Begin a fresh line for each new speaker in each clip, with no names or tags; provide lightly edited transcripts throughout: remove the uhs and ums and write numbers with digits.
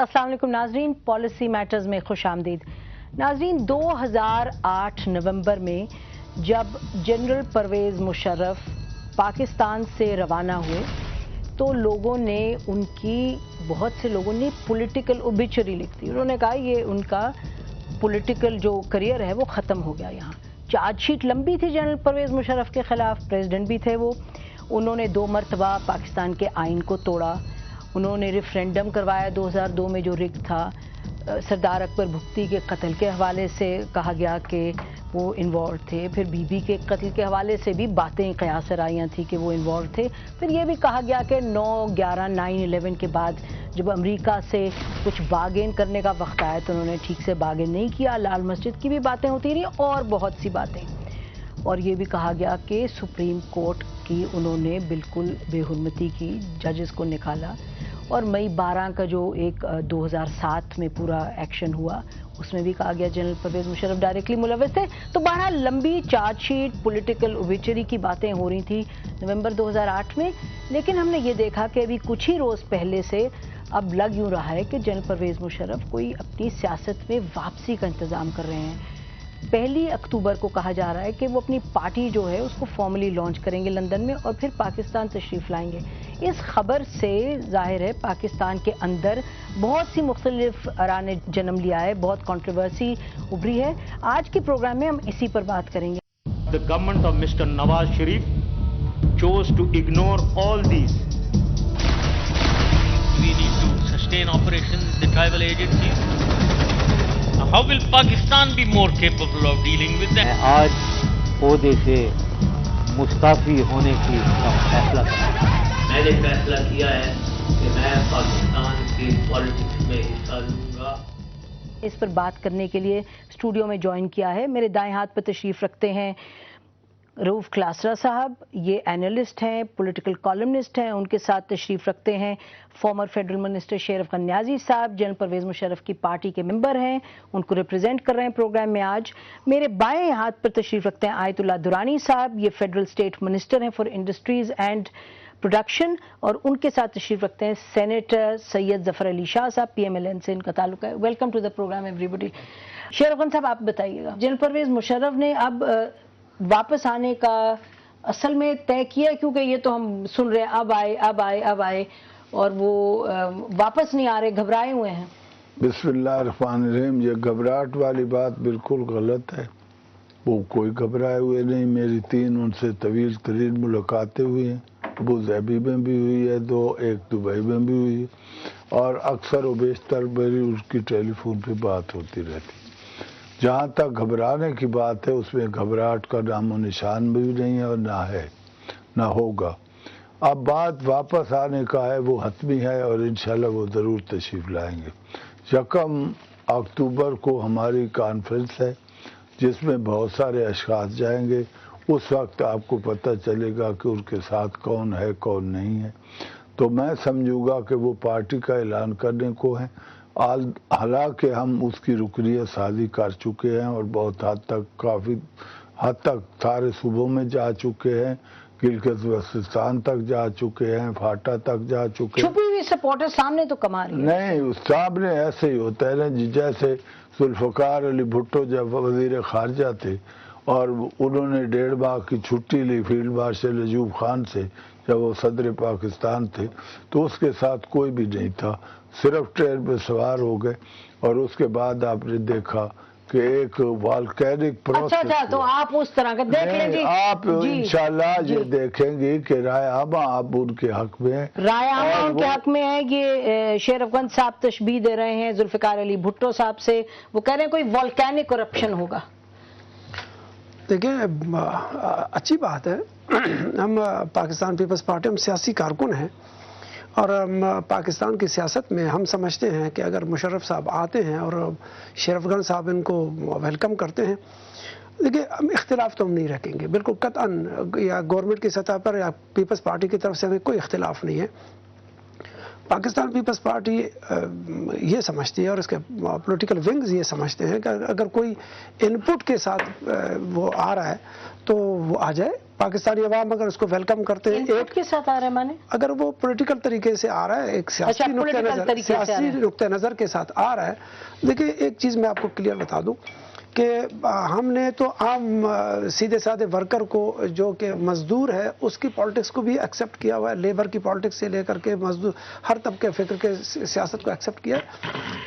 अस्सलाम वालेकुम नाजरीन, पॉलिसी मैटर्स में खुश आमदीद। नाजरीन, 2008 नवंबर में जब जनरल परवेज़ मुशर्रफ पाकिस्तान से रवाना हुए तो लोगों ने बहुत से लोगों ने पॉलिटिकल ओबिचुरी लिख दी। उन्होंने कहा ये उनका पॉलिटिकल जो करियर है वो ख़त्म हो गया। यहाँ चार्जशीट लंबी थी जनरल परवेज़ मुशर्रफ के ख़िलाफ़, प्रेसिडेंट भी थे वो। उन्होंने 2 मरतबा पाकिस्तान के आइन को तोड़ा। उन्होंने रेफरेंडम करवाया 2002 में जो रिग था। सरदार अकबर भुगती के कत्ल के हवाले से कहा गया कि वो इन्वॉल्व थे। फिर बीबी के कत्ल के हवाले से भी बातें कयास आईयां थी कि वो इन्वॉल्व थे। फिर ये भी कहा गया कि 9/11 के बाद जब अमेरिका से कुछ बार्गेन करने का वक्त आया तो उन्होंने ठीक से बार्गेन नहीं किया। लाल मस्जिद की भी बातें होती रही और बहुत सी बातें। और ये भी कहा गया कि सुप्रीम कोर्ट की उन्होंने बिल्कुल बेहुरमती की, जजेस को निकाला। और मई 12 का जो एक 2007 में पूरा एक्शन हुआ उसमें भी कहा गया जनरल परवेज़ मुशर्रफ डायरेक्टली मुलव्वस थे। तो बहरहाल लंबी चार्जशीट, पॉलिटिकल ओबिचुरी की बातें हो रही थी नवंबर 2008 में। लेकिन हमने ये देखा कि अभी कुछ ही रोज़ पहले से अब लग यूँ रहा है कि जनरल परवेज़ मुशर्रफ कोई अपनी सियासत में वापसी का इंतज़ाम कर रहे हैं। 1 अक्टूबर को कहा जा रहा है कि वो अपनी पार्टी जो है उसको फॉर्मली लॉन्च करेंगे लंदन में और फिर पाकिस्तान तशरीफ़ लाएंगे। इस खबर से जाहिर है पाकिस्तान के अंदर बहुत सी मुख्तलिफ आरा ने जन्म लिया है, बहुत कंट्रोवर्सी उभरी है। आज के प्रोग्राम में हम इसी पर बात करेंगे।
The government of Mr. Nawaz Sharif chose to ignore all these.
We need to sustain operations with the tribal agencies. How will Pakistan be more capable of dealing with them?
आज ओहदे से मुस्ताफी होने की फैसला किया।
मैंने फैसला किया है कि मैं पाकिस्तान की पॉलिटिक्स में हिस्सा लूंगा।
इस पर बात करने के लिए स्टूडियो में ज्वाइन किया है, मेरे दाएं हाथ पर तशरीफ रखते हैं रऊफ क्लासरा साहब। ये एनालिस्ट हैं, पॉलिटिकल कॉलमनिस्ट हैं। उनके साथ तशरीफ रखते हैं फॉर्मर फेडरल मिनिस्टर शेर अफगान नियाजी साहब, जनरल परवेज़ मुशर्रफ की पार्टी के मेंबर हैं, उनको रिप्रेजेंट कर रहे हैं प्रोग्राम में आज। मेरे बाएं हाथ पर तशरीफ रखते हैं आयतुल्लाह दुरानी साहब, ये फेडरल स्टेट मिनिस्टर हैं फॉर इंडस्ट्रीज एंड प्रोडक्शन। और उनके साथ तशरीफ रखते हैं सेनेटर सैयद जफर अली शाह साहब, PMLN से इनका ताल्लुक है। Welcome to the program everybody. Sher Afghan साहब, आप बताइएगा, जनरल परवेज़ मुशर्रफ ने अब वापस आने का असल में तय किया, क्योंकि ये तो हम सुन रहे हैं अब आए और वो वापस नहीं आ रहे, घबराए हुए हैं।
बिस्मिल्लाहिर्रहमानिर्रहीम। ये घबराहट वाली बात बिल्कुल गलत है। वो कोई घबराए हुए नहीं। मेरी 3 उनसे तवील तरीन मुलाकातें हुई हैं। अबू धाबी में भी हुई है 2, एक दुबई में भी हुई है और अक्सर व बेशतर मेरी उसकी टेलीफोन पे बात होती रहती। जहाँ तक घबराने की बात है उसमें घबराहट का नामो निशान भी नहीं है और ना होगा। अब बात वापस आने का है, वो हतमी है और इंशाल्लाह वो ज़रूर तशरीफ़ लाएंगे। 1 अक्टूबर को हमारी कॉन्फ्रेंस है जिसमें बहुत सारे अशख़ास जाएंगे। उस वक्त आपको पता चलेगा कि उनके साथ कौन है कौन नहीं है। तो मैं समझूंगा कि वो पार्टी का ऐलान करने को है। हालांकि हम उसकी रुकनियत साजी कर चुके हैं और बहुत काफ़ी हद तक सारे सूबों में जा चुके हैं, गिलगित बल्तिस्तान तक जा चुके हैं, फाटा तक जा चुके हैं।
छुपी हुई सपोर्टर सामने तो कमा रही है।
नहीं, सामने ऐसे ही होता है ना, जैसे जुल्फ़िकार अली भुट्टो जब वज़ीर ख़ारजा थे और उन्होंने 1.5 माह की छुट्टी ली फील्ड मार्शल अयूब खान से जब वो सदर पाकिस्तान थे, तो उसके साथ कोई भी नहीं था, सिर्फ ट्रेन पे सवार हो गए। और उसके बाद आपने देखा कि एक वॉल्केनिक प्रोसेस।
अच्छा, तो आप उस तरह का देख लें जी।
आप इंशाल्लाह ये देखेंगे कि राय आमा आप उनके हक में है।
राय आमा उनके हक में है। ये शेर अफगान साहब तशबीह दे रहे हैं जुल्फ़िकार अली भुट्टो साहब से। वो कह रहे हैं कोई वॉल्केनिक करप्शन होगा।
देखिए, अच्छी बात है। हम पाकिस्तान पीपल्स पार्टी, हम सियासी कारकुन हैं और पाकिस्तान की सियासत में हम समझते हैं कि अगर मुशर्रफ साहब आते हैं और शेर अफगान साहब इनको वेलकम करते हैं, देखिए हम इख्तिलाफ तो हम नहीं रखेंगे बिल्कुल कतअन, या गवर्नमेंट की सतह पर या पीपल्स पार्टी की तरफ से हमें कोई इख्तिलाफ नहीं है। पाकिस्तान पीपल्स पार्टी ये समझती है और इसके पॉलिटिकल विंग्स ये समझते हैं कि अगर कोई इनपुट के साथ वो आ रहा है तो वो आ जाए। पाकिस्तानी अवाम अगर उसको वेलकम करते हैं,
इनपुट के साथ आ रहा है माने
अगर वो पॉलिटिकल तरीके से आ रहा है, एक सियासी नुक्ते नज़र के साथ आ रहा है। देखिए एक चीज़ मैं आपको क्लियर बता दूं कि हमने तो आम सीधे साधे वर्कर को जो कि मजदूर है उसकी पॉलिटिक्स को भी एक्सेप्ट किया हुआ है, लेबर की पॉलिटिक्स से लेकर के मजदूर हर तबके फिक्र के सियासत को एक्सेप्ट किया है।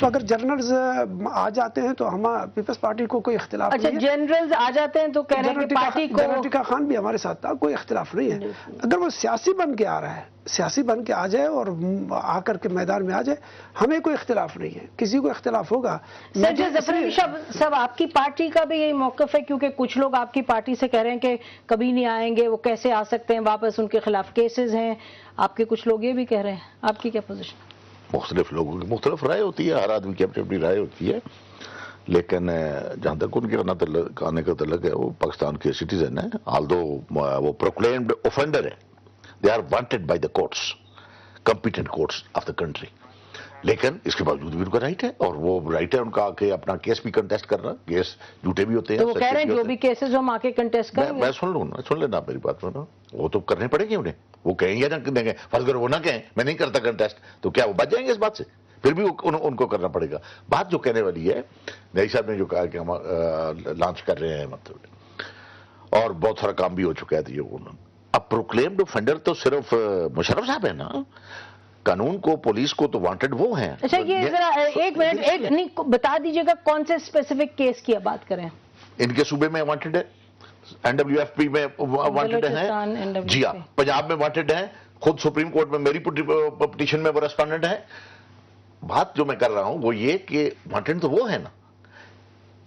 तो अगर जनरल्स आ जाते हैं तो हम पीपल्स पार्टी को कोई इख्तिलाफ नहीं है।
जनरल्स आ जाते हैं तो कह रहे हैं कि पार्टी को,
जनरल टिका खान भी हमारे साथ था, कोई इख्तिलाफ नहीं है। अगर वो सियासी बन के आ रहा है, सियासी बन के आ जाए और आकर के मैदान में आ जाए, हमें कोई इख्तिलाफ नहीं है। किसी को इख्तिलाफ होगा।
सब आपकी पार्टी का भी यही मौकफ है, क्योंकि कुछ लोग आपकी पार्टी से कह रहे हैं कि कभी नहीं आएंगे, वो कैसे आ सकते हैं वापस, उनके खिलाफ केसेस हैं। आपके कुछ लोग ये भी कह रहे हैं, आपकी क्या पोजीशन?
मुख्तलिफ लोगों की मुख्तलिफ राय होती है, हर आदमी की अपनी अपनी राय होती है, लेकिन जहाँ तक उनके आने का तलक है, वो पाकिस्तान के सिटीजन है, ऑल्दो वो प्रोक्लेम्ड ऑफेंडर है। They are wanted by the courts, competent courts of the country. लेकिन इसके बावजूद भी उनका राइट है, और वो राइट है उनका आके अपना केस भी कंटेस्ट करना। केस झूठे भी होते हैं,
तो वो कह रहे हैं जो भी केसेस हम आके कंटेस्ट करेंगे।
मैं सुन लूँ ना, सुन लेना मेरी बात सुनो। वो तो करने पड़ेंगे उन्हें, वो कहेंगे ना देंगे, फर्ज अगर वो ना कहें मैं नहीं करता कंटेस्ट, तो क्या वो बच जाएंगे इस बात से? फिर भी उनको करना पड़ेगा। बात जो कहने वाली है, नई साहब ने जो कहा कि हम लॉन्च कर रहे हैं, मतलब और बहुत सारा काम भी हो चुका है। उन्होंने अब प्रोक्लेम्ड ऑफेंडर तो सिर्फ मुशर्रफ साहब है ना, कानून को, पुलिस को तो वांटेड वो हैं।
अच्छा, ये जरा एक मिनट, एक नहीं बता दीजिएगा कौन से स्पेसिफिक केस की बात करें।
इनके सूबे में वांटेड है, NWFP में वांटेड है, जी हाँ, पंजाब में वांटेड है, खुद सुप्रीम कोर्ट में मेरी पिटीशन में वो रेस्पोंडेंट है। बात जो मैं कर रहा हूं वो ये कि वांटेड तो वो है ना,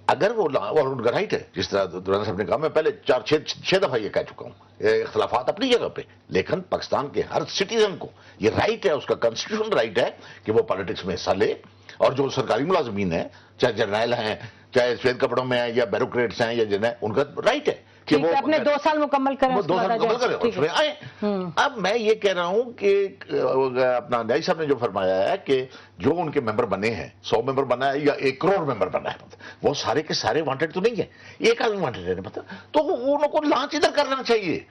अगर वो, और उनका राइट है, जिस तरह दुराना साहब ने कहा, मैं पहले 6 दफा ये कह चुका हूं, इख्तलाफात अपनी जगह पे, लेकिन पाकिस्तान के हर सिटीजन को ये राइट है, उसका कॉन्स्टिट्यूशनल राइट है कि वो पॉलिटिक्स में हिस्सा ले। और जो सरकारी मुलाजमीन है, चाहे जर्नैल हैं, चाहे सफेद कपड़ों में हैं, या ब्यूरोक्रेट्स हैं, या जिन्हें, उनका राइट है कि वो
अपने 2 साल मुकम्मल करें,
2 साल मुकम्मल करें, उसमें आए। अब मैं ये कह रहा हूं कि अपना न्याय साहब ने जो फरमाया है कि जो उनके मेंबर बने हैं, 100 मेंबर बना है या 1 करोड़ मेंबर बना है, वो सारे के सारे वांटेड तो नहीं है, एक आदमी वांटेड है, मतलब तो उनको लॉन्च इधर करना चाहिए,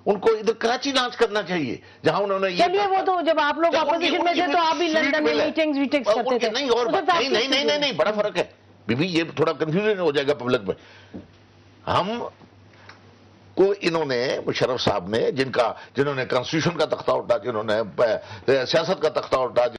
उनको इधर कराची लॉन्च करना चाहिए, जहां उन्होंने ये,
चलिए वो तो जब आप लोग अपोजिशन में थे तो आप भी लंदन में मीटिंग्स करते थे।
नहीं, और नहीं, बड़ा फर्क है बीबी, ये थोड़ा कंफ्यूजन हो जाएगा पब्लिक में। हम को इन्होंने, मुशर्रफ साहब ने, जिन्होंने कॉन्स्टिट्यूशन का तख्ता उठा, जिन्होंने सियासत का तख्ता उठा,